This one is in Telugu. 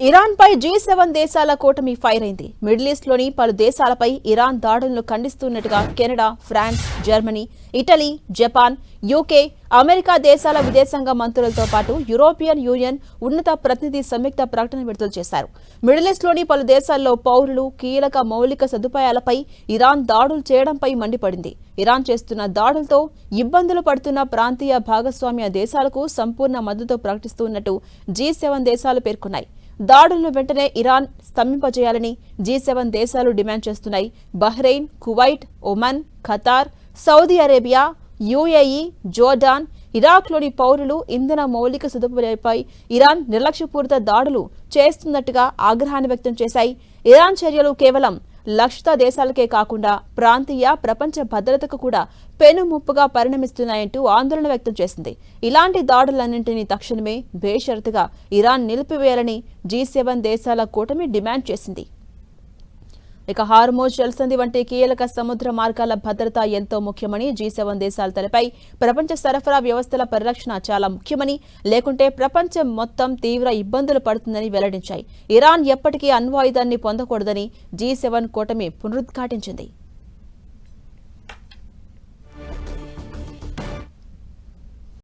ఇరాన్ పై G7 దేశాల కూటమి ఫైర్ అయింది. మిడిల్ ఈస్ట్ లోని పలు దేశాలపై ఇరాన్ దాడులను ఖండిస్తున్నట్టుగా Canada, France, Germany, Italy, Japan, UK, America దేశాల విదేశాంగ మంత్రులతో పాటు యూరోపియన్ యూనియన్ ఉన్నత ప్రతినిధి సంయుక్త ప్రకటన విడుదల చేశారు. మిడిల్ ఈస్ట్ లోని పలు దేశాల్లో పౌరులు, కీలక మౌలిక సదుపాయాలపై ఇరాన్ దాడులు చేయడంపై మండిపడింది. ఇరాన్ చేస్తున్న దాడులతో ఇబ్బందులు పడుతున్న ప్రాంతీయ భాగస్వామ్య దేశాలకు సంపూర్ణ మద్దతు ప్రకటిస్తున్నట్టు G7 దేశాలు పేర్కొన్నాయి. దాడులను వెంటనే ఇరాన్ స్తంభింపజేయాలని G7 దేశాలు డిమాండ్ చేస్తున్నాయి. Bahrain, Kuwait, Oman, Qatar, Saudi Arabia, UAE, Jordan, ఇరాక్లోని పౌరులు, ఇంధన మౌలిక సదుపాయాలపై ఇరాన్ నిర్లక్ష్యపూరిత దాడులు చేస్తున్నట్టుగా ఆగ్రహాన్ని వ్యక్తం చేశాయి. ఇరాన్ చర్యలు కేవలం లక్షిత దేశాలకే కాకుండా ప్రాంతీయ, ప్రపంచ భద్రతకు కూడా పెనుముప్పుగా పరిణమిస్తున్నాయంటూ ఆందోళన వ్యక్తం చేసింది. ఇలాంటి దాడులన్నింటినీ తక్షణమే బేషరతుగా ఇరాన్ నిలిపివేయాలని G7 దేశాల కూటమి డిమాండ్ చేసింది. ఇక హార్మోజ్ జలసంధి వంటి కీలక సముద్ర మార్గాల భద్రత ఎంతో ముఖ్యమని G7 దేశాల తలపై ప్రపంచ సరఫరా వ్యవస్థల పరిరక్షణ చాలా ముఖ్యమని, లేకుంటే ప్రపంచం మొత్తం తీవ్ర ఇబ్బందులు పడుతుందని వెల్లడించాయి. ఇరాన్ ఎప్పటికీ అణ్వాయుధాన్ని పొందకూడదని G7 కూటమి పునరుద్ఘాటించింది.